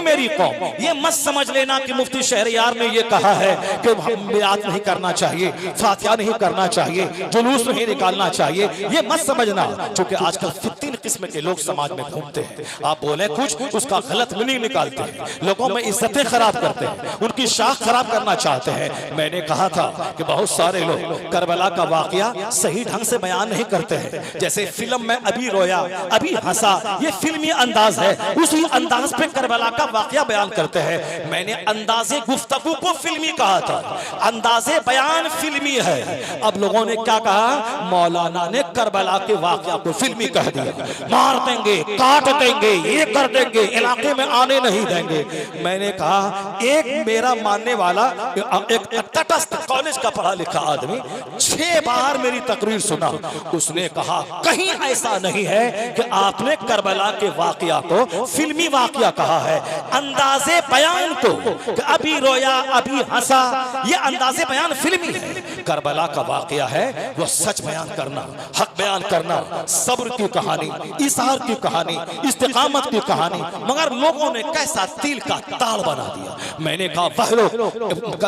मेरी कौम, ये मत समझ लेना कि मुफ्ती शहरयार ने ये कहा है कि बियात नहीं करना चाहिए, फातिहा नहीं करना चाहिए, जुलूस नहीं निकालना चाहिए, ये मत समझना। क्योंकि आजकल 3 किस्म के लोग समाज में घूमते हैं, आप बोले कुछ उसका गलत मीनिंग निकालते हैं, लोगों में इज्जतें खराब करते हैं, उनकी शाख खराब करना चाहते हैं। मैंने कहा था कि बहुत सारे लोग करबला का वाकया सही ढंग से बयान नहीं करते हैं। जैसे फिल्म में अभी रोया अभी हंसा, ये फिल्मी अंदाज है, उसी अंदाज पे करबला का वाकया बयान करते हैं। मैंने अंदाजे गुफ्तगू को फिल्मी कहा था, अंदाजे बयान फिल्मी है। अब लोगों ने क्या कहा, मौलाना ने करबला के वाकया को फिल्मी कह दिया, मार देंगे, काट देंगे, ये कर देंगे, इलाके में आने नहीं देंगे। मैंने कहा एक मेरा मानने वाला एक तटस्थ कॉलेज का पढ़ा लिखा आदमी 6 बार मेरी तकरीर सुना, उसने कहा कहीं ऐसा नहीं है कि आपने करबला के वाकया को फिल्मी वाकया कहा है। अंदाजे बयान को कि अभी रोया अभी हंसा, ये अंदाजे बयान फिल्मी है। करबला का वाकया है वो सच बयान करना, हक बयान करना, सब्र की कहानी, इसार की कहानी, इस्तिकामत की कहानी, मगर लोगों ने कैसा तिल का ताड़ बना दिया। मैंने कहा वह लोग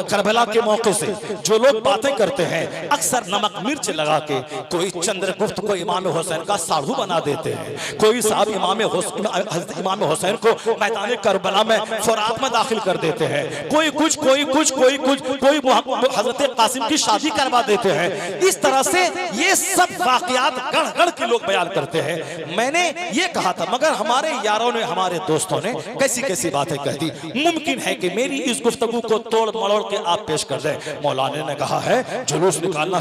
करबला के मौके से जो लोग बातें करते हैं अक्सर नमक मिर्च लगा के, कोई चंद्रगुप्त को इमाम हुसैन का साढ़ू बना देते हैं, कोई साहब इमाम हुसैन को मैदान करबला में फुरात में दाखिल कर देते हैं, कोई कुछ कोई हजरत कासिम की शादी करवा देते हैं। इस तरह से ये सब वाकयात गढ़ के लोग बयान करते हैं। मैंने ये कहा था, मगर हमारे यारों ने, हमारे दोस्तों ने कैसी कैसी बातें कह दी। मुमकिन है कि मेरी इस गुफ्तगू को तोड़ मरोड़ के आप पेश कर दें। मौलाना ने कहा है जुलूस निकालना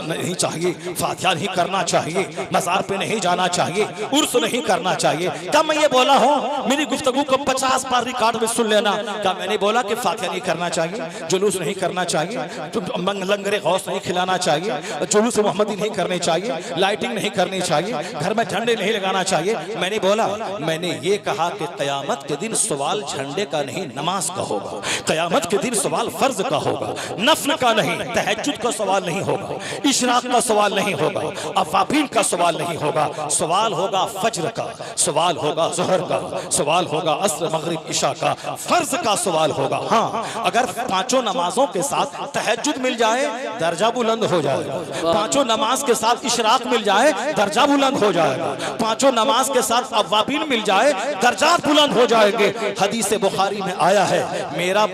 नहीं चाहिए, फातिहा नहीं करना चाहिए, मज़ार पे नहीं जाना चाहिए, उर्स नहीं करना चाहिए। क्या मैं ये बोला हूँ? मेरी गुफ्तगू को 50 बार रिकॉर्ड में सुन लेना। क्या मैंने बोला कि फातिहा नहीं करना चाहिए, जुलूस नहीं करना चाहिए, लंगरे गौस नहीं खिलाना चाहिए, जुलूस मोहम्मदी नहीं करने चाहिए, लाइटिंग नहीं करनी चाहिए, घर में झंडे नहीं लगाना चाहिए? मैंने बोला, मैंने ये कहा कि क़यामत के दिन सवाल झंडे का नहीं नमाज का होगा, क़यामत के दिन सवाल फर्ज का होगा, नफ्ल का नहीं, तहज्जुद का सवाल नहीं होगा, इशराक का सवाल नहीं होगा, अवाबील का सवाल नहीं होगा, सवाल होगा फज्र का, सवाल होगा ज़ोहर का, सवाल होगा अस्र मगरिब इशा का, फर्ज का सवाल होगा। हाँ, अगर 5 नमाजों के साथ तहज्जुद मिल जाए दर्जा बुलंद हो जाएगा, 5 नमाज के साथ इशराक मिल जाए दर्जा बुलंद हो जाएगा, 5 नमाज के साथ अवाबील मिल जाए दर्जात बुलंद हो जाएंगे। हदीस बुखारी में आया है, मेरा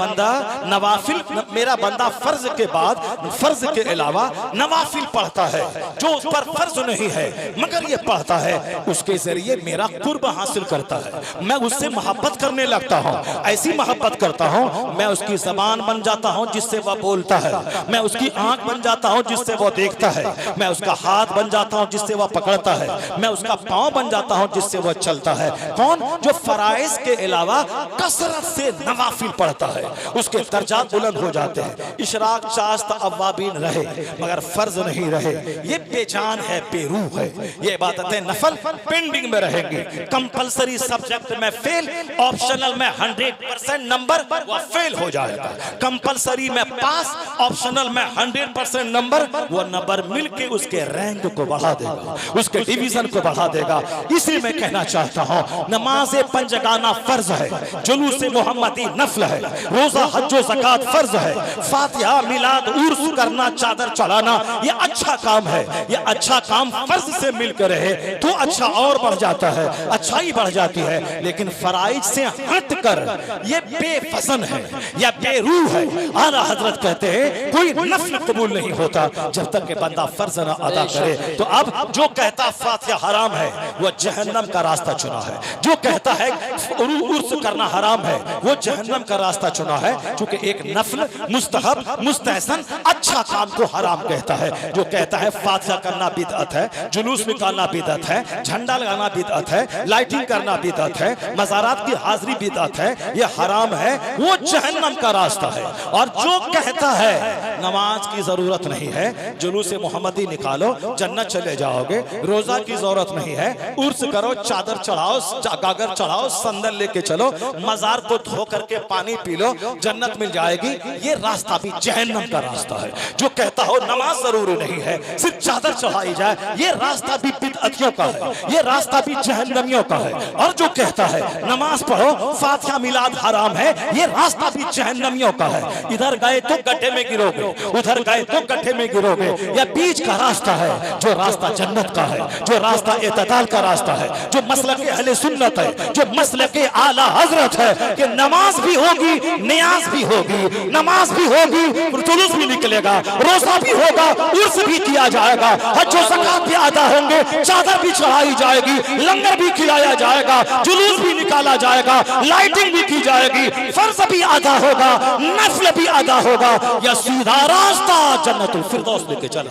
बंदा फर्ज के बाद, फर्ज के अलावा नवाफिल पढ़ता है, जो उस पर फर्ज नहीं है मगर ये पढ़ता है, उसके जरिए मेरा कुर्ब हासिल करता है, मैं उससे मोहब्बत करने लगता हूँ, ऐसी मोहब्बत करता हूँ मैं उसकी जबान बन जाता हूँ जिससे वह बोलता है, मैं उसकी आंख बन जाता हूँ जिससे वो देखता है, मैं उसका हाथ बन जाता हूँ जिससे वह पकड़ता है, मैं उसका पांव बन जाता हूँ जिससे वह चलता है। कौन? जो फराइज के अलावा कसरत से नवाफिल पढ़ता है, उसके दर्जात बुलंद हो जाते हैं। इशराक चास्त अवाबीन रहे मगर फर्ज नहीं रहे, ये बेजान है, बेरूह है। ये इबादतें नफल पेंडिंग में रहेंगी। कंपलसरी सब्जेक्ट में फेल, ऑप्शनल में 100% नंबर वह फेल हो जाएगा, कंपलसरी में पास, ऑप्शनल में 100% नंबर, वो नंबर मिलके उसके रैंक को बढ़ा देगा, उसके डिवीजन को बढ़ा देगा। इसलिए मैं कहना चाहता हूँ नमाज पंजगाना फर्ज है, जुलूस मोहम्मदी नफल है, रोजा हज ज़कात फर्ज है, फातिहा मिलाद उर्स करना, चादर चढ़ाना ये अच्छा काम है। ये अच्छा काम फर्ज से मिलकर रहे तो अच्छा और बढ़ जाता है, अच्छाई बढ़ जाती है। लेकिन फराइज से हटकर ये बेफसन है या बेरूह है। आला हजरत कहते हैं कोई नफल कबूल नहीं होता जब तक कि बंदा फर्ज न अदा करे। तो अब जो कहता फातिहा हराम है वो जहन्नम का रास्ता चुना है, जो कहता है उर्स करना हराम है वो जहन्नम का रास्ता चुना है। क्योंकि एक नफल मुस्तहब मुस्तहसन अच्छा काम को हराम कहता है, जो कहता है फातिहा करना बिदअत है, जुलूस निकालना बिदअत है, झंडा लगाना बिदअत है, लाइटिंग करना बिदअत है, मज़ारात की हाजिरी बिदअत है, ये हराम है, वो जहन्नम का रास्ता है। और जो कहता है नमाज की जरूरत नहीं है, जुलूस मोहम्मदी निकालो जन्नत चले जाओगे, रोजा की जरूरत नहीं है, उर्स करो, चादर चढ़ाओ, गागर चढ़ाओ, संदल लेके चलो, मजार को धो करके पानी पी लो, जन्नत मिल जाएगी। ये रास्ता भी जहन्नम का रास्ता है। जो कहता हो नमाज जरूरी नहीं है, सिर्फ चादर चढ़ाई जाए, ये रास्ता भी बिदअतियों का है, ये रास्ता भी जहन्नमियों का है। और जो कहता है नमाज पढ़ो, फातिहा मिलाद हराम है, ये रास्ता भी जहन्नमियों का है। इधर गए तो गड्ढे में गिरोगे, उधर गए तो गड्ढे में गिरोगे। यह बीच का रास्ता है, जो रास्ता जन्नत का है, जो रास्ता इत्तेदाल का रास्ता है, जो मसलक अहले सुन्नत है, जो मसलक आला हजरत है कि नमाज भी होगी, नियाज भी होगी, नमाज भी होगी, जुलूस भी निकलेगा, रोजा भी होगा, उर्स भी किया जाएगा, हज और ज़कात भी अदा होंगे, चादर भी चढ़ाई जाएगी, लंगर भी खिलाया जाएगा, जुलूस भी निकाला जाएगा, लाइटिंग भी की जाएगी, फर्ज भी अदा होगा, नफल भी अदा होगा। यह सीधा रास्ता जन्नतुल फिरदौस लेके चला।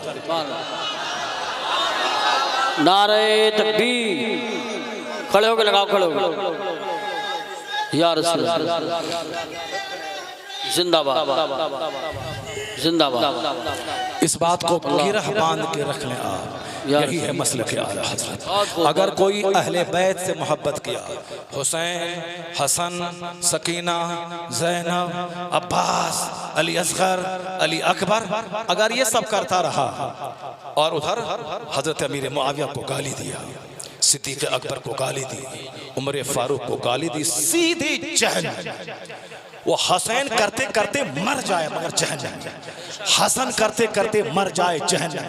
नारे तकबीर, खड़े होकर लगाओ, खड़े होकर या रसूल जिंदाबाद जिंदाबाद। इस बात को गिरह बांध के रख लें आप, यही है मसलक आला हज़रत। अगर कोई अहले बैत से मोहब्बत किया, हुसैन, हसन, सकीना, ज़ैनब, अब्बास, अली असगर, अली अकबर, अगर ये सब करता रहा और उधर हजरत अमीर मुआविया को गाली दिया, सिद्दीक़ अकबर को गाली दी, उमर फारूक को गाली दी, सीधे जहन्नम। वो हसैन करते करते मर जाए मगर जहन्नम, हसन करते करते मर जाए जहन्नम।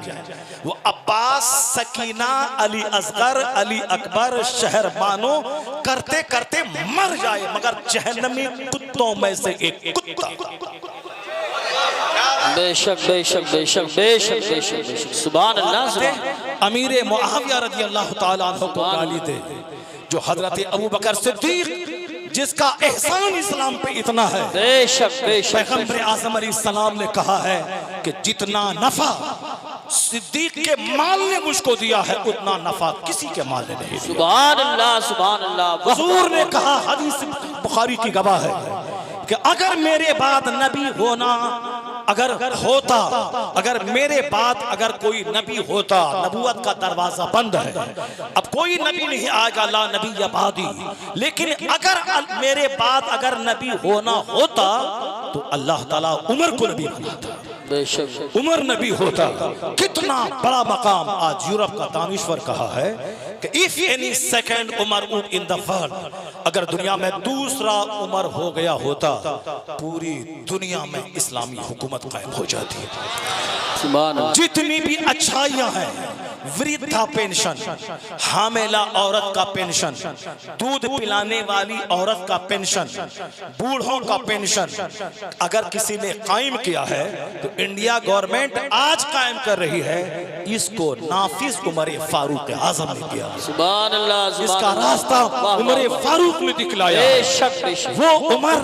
वो अब्बास, सकीना, अली असगर, अली अकबर, शहरबानो करते करते मर जाए मगर जहन्नमी कुत्तों में से एक कुत्ता। बेशक बेशक बेशक बेशक बेशक बेशक, सुभान अल्लाह। अमीर मुआविया रज़ी अल्लाह ताला अन्हु को गाली दे, जो हजरत अबू बकर सिद्दीक जिसका एहसान इस्लाम पे इतना है, बेशक बेशक, पैगंबर आज़म अलैहिस्सलाम ने कहा है कि जितना नफा सिद्दीक के माल ने मुझको दिया है, उतना नफा किसी के माल ने नहीं दिया। सुभान अल्लाह सुभान अल्लाह। हुजूर ने कहा, हदीस बुखारी की गवाह है कि अगर मेरे बाद नबी होना अगर होता, अगर मेरे बाद अगर कोई नबी होता, नबूवत का दरवाजा बंद है, अब कोई नबी नहीं आएगा, ला नबी या बादी, लेकिन अगर मेरे बाद अगर नबी होना होता तो अल्लाह ताला उमर को नबी बनाता, बेशक उमर नबी होता। कितना बड़ा मकाम। आज यूरोप का दानिश्वर कहा है कि if any second Umar in the world, अगर दुनिया में दूसरा उमर हो गया होता, पूरी दुनिया में इस्लामी हुकूमत कायम हो जाती है। जितनी भी अच्छाइयां हैं, वृद्धा पेंशन, हामिला औरत का पेंशन, दूध पिलाने वाली औरत का पेंशन, बूढ़ों का पेंशन, अगर किसी ने कायम किया है तो इंडिया गवर्नमेंट आज कायम कर रही है, इसको नाफिज उमर फारूक आजम ने किया। सुभान अल्लाह। इसका रास्ता उमर फारूक ने दिखलाया। वो उमर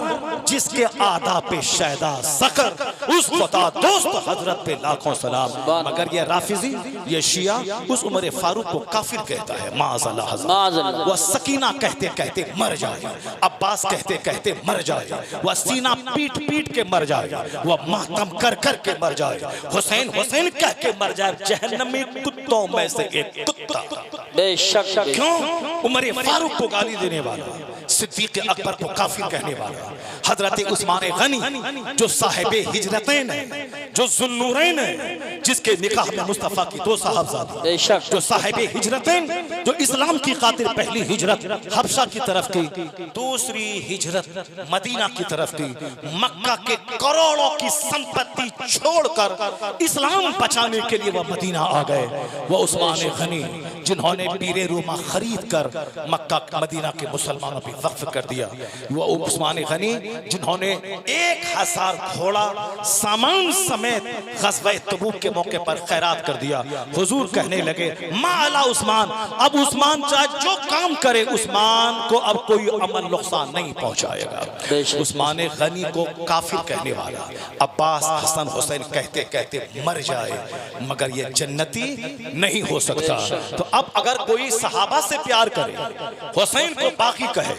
जिसके आदा पे शैदा सकर, उस खुदा दोस्त हजरत पे लाखों सलाम। मगर ये राफिजी, ये शिया उस उमर फारूक को काफिर कहता है, माज़अल्लाह हज़रत। वह सकीना कहते कहते मर जाए, अब्बास कहते कहते मर जाए, वह सीना पीट पीट के मर जाए, वह मातम कर कर के मर जाए, हुसैन हुसैन कह के मर जाए, जहन्नमी कुत्तों में से एक कुत्ता। बेशक। क्यों? उमर फारूक को गाली देने वाला, सिद्दीक अकबर को काफिर कहने वाला, हजरत उस्मान गनी जो साहिबे हिजरतैन है, जो ज़ुन्नूरैन है, जिसके निकाह में मुस्तफा की दो साहबजादी, जो साहिबे हिजरतैन, जो इस्लाम की खातिर पहली हिजरत हबशा की तरफ की, दूसरी हिजरत मदीना की तरफ की, मक्का के करोड़ों की संपत्ति छोड़कर इस्लाम बचाने के लिए वह मदीना आ गए। वह उस्मान गनी जिन्होंने पीरे रूमा खरीद कर मक्का मदीना के मुसलमानों पे वक्फ कर दिया, वह उस्मान गनी जिन्होंने 1000 घोड़ा सामान समेत ग़ज़वा तबूक के मौके पर खैरात कर दिया। हुजूर कहने लगे माला उस्मान, अब उस्मान चाहे जो काम करे उस्मान को अब कोई अमल नुकसान नहीं पहुंचाएगा। उस्मान गनी को काफिर कहने वाला अब्बास हसन हुसैन कहते कहते मर जाए मगर ये जन्नती नहीं हो सकता। तो अब अगर कोई सहाबा से प्यार करे, हुसैन को बाकी कहे,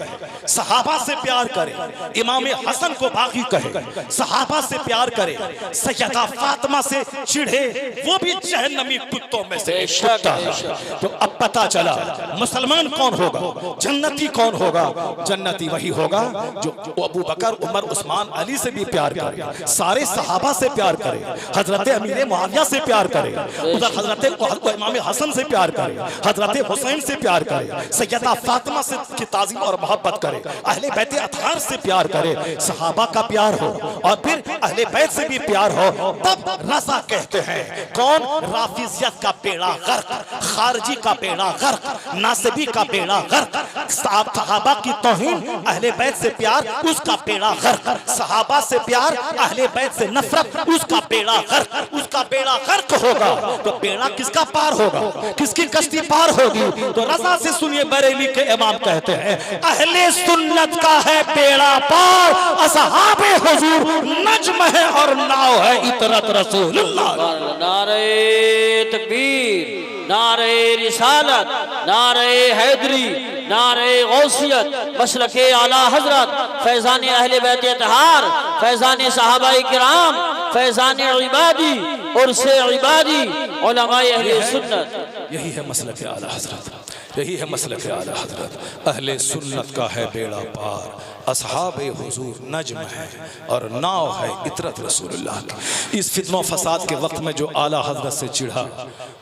सहाबा से प्यार करे, इमाम हसन को बाकी कहे, सहाबा से प्यार करे, सैयदा फातिमा से चिढ़े, वो भी जहन्नमी कुत्तों में से एक कुत्ता है। तो अब पता चला मुसलमान कौन होगा, जन्नती कौन होगा। जन्नती वही होगा जो अबू बकर, उमर, उस्मान, अली से भी प्यार करे, सारे सहाबा से प्यार करे, हजरत अमीर मुआविया से प्यार करे, उधर हजरत इमाम हसन से प्यार करे, हजरत हुसैन से प्यार करे, सैयदा फातिमा से की ताज़ीम और मोहब्बत करे, अहले बैत अतहार से प्यार करे, सहाबा का प्यार हो और फिर अहले बैत से भी प्यार हो, तब रज़ा कहते हैं। कौन? राफिजियत का बेड़ा गर्क, खारजी का बेड़ा गर्क, नासिबी का बेड़ा गर्क, सहाबा की तौहीन, अहले बैत से प्यार, उसका बेड़ा गर्क, सहाबा से प्यार, अहले बैत से नफरत, उसका बेड़ा गर्क, उसका बेड़ा गर्क होगा। तो बेड़ा किसका पार होगा, किसकी कश्ती पार होगी? तो रज़ा से सुनिए, बरेली के इमाम कहते हैं अहले सुन्नत का है बेड़ा पार, असहाबे हुजूर नज्म है और नाव है इतरत रसूलुल्लाह। नारे तकबीर, नारे रिसालत, नारे हैदरी, नारे गौसियत, मसलके आला हजरत, फैज़ान अहले बैत अतहार, फैज़ान सहाबाए किराम, फैज़ान इबादी और से इबादी उलमाए अहले सुन्नत। यही है मसलके आला हजरत, यही है मसलके आला हजरत। अहले सुन्नत का है बेड़ा पार, असहाबे हुजूर नज्म है और नाव है इतरत रसूलुल्लाह की। इस फित्नो फसाद के वक्त में जो आला हजरत से चिढ़ा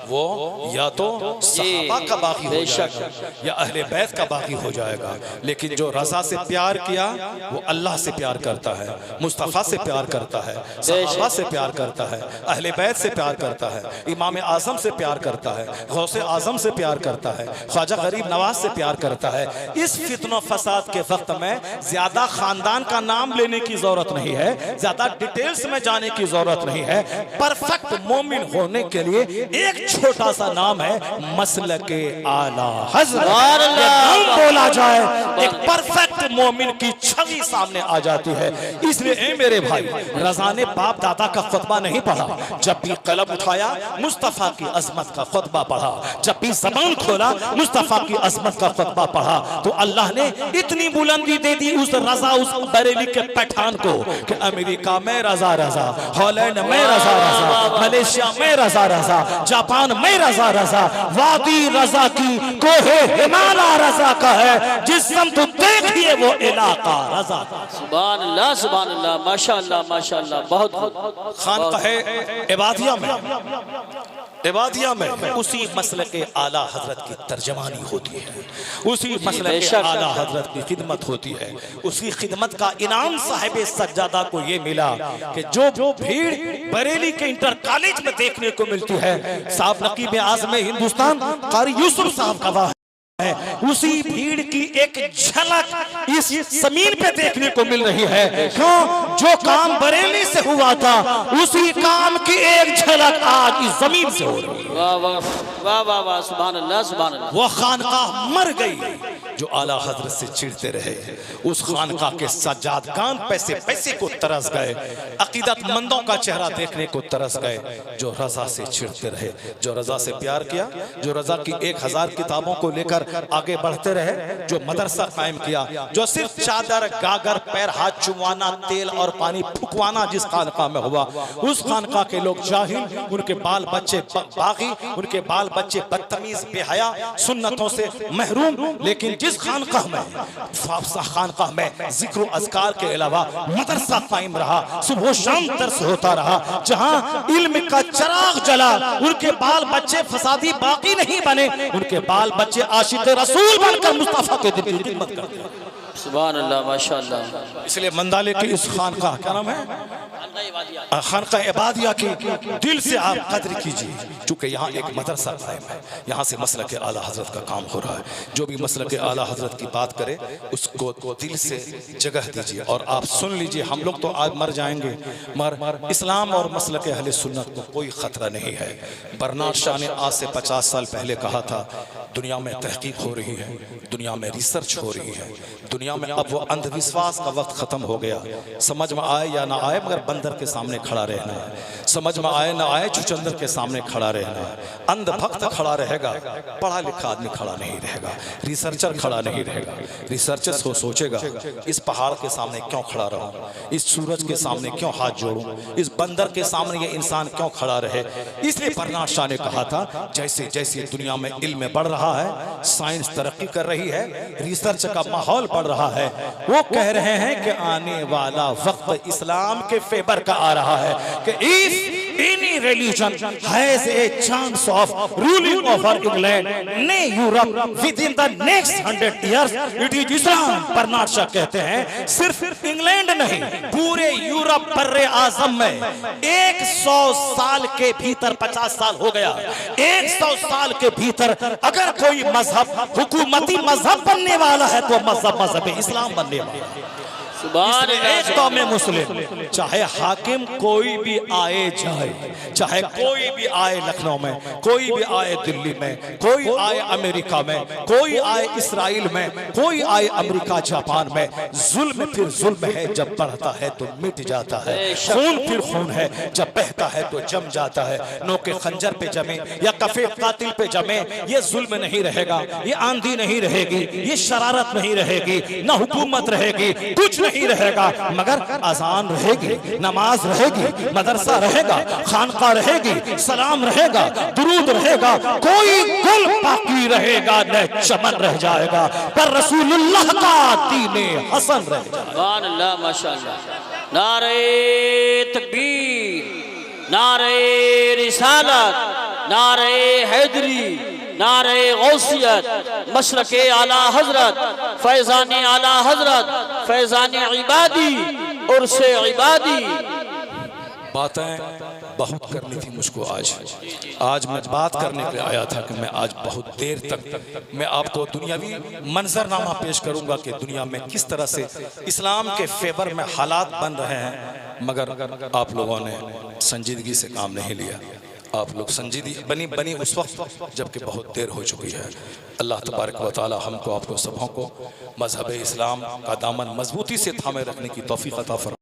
वो या तो सहाबा का बाकी हो जाएगा या अहले बैत का बाकी हो जाएगा। लेकिन जो रज़ा से प्यार किया वो अल्लाह से प्यार करता है, मुस्तफ़ा से प्यार करता है, सहाबा से प्यार करता है, अहले बैत से प्यार करता है, इमाम आज़म से प्यार करता है, गौसे आज़म से प्यार करता है, ख्वाजा गरीब नवाज से प्यार करता है। इस फित्नो फसाद के वक्त में ज्यादा खानदान का नाम लेने की जरूरत नहीं है, ज्यादा डिटेल्स में जाने की जरूरत नहीं है। परफेक्ट मोमिन होने के लिए एक छोटा सा नाम है मसलके आला हज़रत। नाम बोला जाए एक परफेक्ट मोमिन की छवि सामने आ जाती है। इसलिए ए मेरे भाई, रज़ा ने बाप दादा का खुतबा नहीं पढ़ा, जब भी कलम उठाया मुस्तफ़ा की अजमत का खुतबा पढ़ा, जब भी ज़बान खोला मुस्तफ़ा की अजमत का खुतबा पढ़ा। तो अल्लाह ने इतनी बुलंदी दे दी उस रज़ा, उस बरेली के पठान को कि अमेरिका में रज़ा रज़ा, हॉलैंड में रज़ा रज़ा, मलेशिया में रज़ा रज़ा, जापान में रज़ा रज़ा, वादी रज़ा की कोहे हिमालय रज़ा का है, जिस समत देखिए वो इलाका रज़ा। सुभान अल्लाह, सुभान अल्लाह, माशाअल्लाह, माशाअल्लाह, बहुत बहुत। खानक़ाह इबादिया में, इबादिया में उसी मसलके आला हजरत की तर्जमानी होती है, उसी मसलके आला हजरत की खिदमत होती है। उसी खिदमत का इनाम साहिब सज्जादा को ये मिला कि जो भीड़ बरेली के इंटर कॉलेज में देखने को मिलती है, साहब नकीब आज़म हिंदुस्तान कारी यूसुफ साहब का वह है, उसी भीड़ की एक झलक इस जमीन पे देखने को मिल रही है। क्यों? जो काम बरेली से हुआ था उसी काम की एक झलक आज इस जमीन से हो रही है। वाह वाह वाह वाह वाह, सुभान अल्लाह, सुभान अल्लाह। वो खानकाह मर गई जो आला हजरत से चिढ़ते रहे, उस खानकाह के सज्जादगान पैसे पैसे को तरस गए, अकीदतमंदों का चेहरा देखने को तरस गए जो रज़ा से चिढ़ते रहे, जो रज़ा से प्यार किया, जो रज़ा की 1000 किताबों को लेकर आगे बढ़ते रहे, जो मदरसा कायम किया, जो सिर्फ चादर गागर पैर हाथ चुमवाना तेल और पानी फुकवाना जिस खानकाह में हुआ, उस खानकाह के लोग जाहिल, उनके बाल बच्चे बागी, उनके बाल बच्चे बदतमीज बेहया, सुन्नतों से महरूम। लेकिन जिस खानकाह में जिक्र अज़कार के अलावा मदरसा कायम रहा, सुबह शाम दर्स होता रहा, जहां इल्म का चिराग जला, उनके बाल बच्चे फसादी बाकी नहीं बने, उनके बाल बच्चे आशिक़ रसूल बनकर मुस्तफ़ा के दिन की खिदमत करते हैं। सुभान अल्लाह माशाअल्लाह। इसलिए मंदाले की इस खानका क्या नाम है, खानका इबादिया की दिल से आप कद्र कीजिए, चूँकि यहाँ एक मदरसा कायम है, यहाँ से मसलक के आला हजरत का काम हो रहा है। जो भी मसलक के आला हजरत की बात करे उसको दिल से जगह दीजिए। और आप सुन लीजिए, हम लोग तो आज मर जाएंगे मगर इस्लाम और मसलक अहले सुन्नत को कोई ख़तरा नहीं है। बर्नार्ड शॉ ने आज से 50 साल पहले कहा था, दुनिया में तहकीक हो रही है, दुनिया में रिसर्च हो रही है, दुनिया में अब वो अंधविश्वास का वक्त ख़त्म हो गया। समझ में आए या ना आए मगर बंदर के सामने खड़ा रहना है, समझ में आए ना आए चुचंदर के सामने खड़ा रहना है। अंधभक्त खड़ा रहेगा, पढ़ा लिखा आदमी खड़ा नहीं रहेगा, रिसर्चर खड़ा नहीं रहेगा। रिसर्चर सोचेगा इस पहाड़ के सामने क्यों खड़ा रहूं, इस सूरज के सामने क्यों हाथ जोड़ूं, इस बंदर के सामने ये इंसान क्यों खड़ा रहे। इसलिए बर्नार्ड शॉ ने कहा था, जैसे जैसे दुनिया में इल्म बढ़ रहा है, साइंस तरक्की कर रही है, रिसर्च का माहौल बढ़ रहा है, वो कह रहे हैं कि आने वाला वक्त इस्लाम के फेवर का आ रहा है कि if any religion has a chance of ruling over England, nay Europe within the next 100 years, it is Islam। Bernard Shaw कहते हैं सिर्फ इंग्लैंड नहीं, पूरे यूरोप बर्रे आजम में 100 साल के भीतर, 50 साल हो गया, 100 साल के भीतर अगर कोई मजहब हुकूमती मजहब बनने वाला है तो मजहब इस्लाम बनने वाला है। एक कौम मुस्लिम, चाहे हाकिम कोई भी आए जाए, चाहे कोई भी आए लखनऊ में, कोई भी आए दिल्ली में, कोई आए अमेरिका में, कोई आए इसराइल में, कोई आए अमेरिका जापान में, जुल्म फिर जुल्म है, जब बढ़ता है तो मिट जाता है, खून फिर खून है, जब बहता है तो जम जाता है। नोके खंजर पे जमे या कफे कातिल पे जमे, ये जुल्म नहीं रहेगा, ये आंधी नहीं रहेगी, ये शरारत नहीं रहेगी, न हुकूमत रहेगी, कुछ नहीं रहेगा, मगर अजान रहेगी, नमाज रहेगी, मदरसा रहेगा, खानका रहेगी, सलाम रहेगा, दुरूद रहेगा, कोई गुल बाकी रहेगा न चमन रह जाएगा, पर रसूलुल्लाह का दीने हसन रह जाएगा। सुभान अल्लाह माशाअल्लाह। नारे तकबीर, नारे रिसालत, नारे हैदरी, नारे गौसियत, मशरक़े आला हजरत, फैज़ान आला हजरत, फैज़ान इबादी, उर्से इबादी। बातें बहुत करनी थी मुझको आज मैं बात करने पे आया था कि मैं आज बहुत देर तक मैं आपको दुनियावी मंजरनामा पेश करूंगा कि दुनिया में किस तरह से इस्लाम के फेवर में हालात बन रहे हैं, मगर आप लोगों ने संजीदगी से काम नहीं लिया। आप लोग संजीदगी बनी उस वक्त जबकि बहुत देर हो चुकी है। अल्लाह तबारक व तआला हमको आपको सबों को मजहब इस्लाम का दामन मजबूती से थामे रखने की तौफीक अता फरमाए।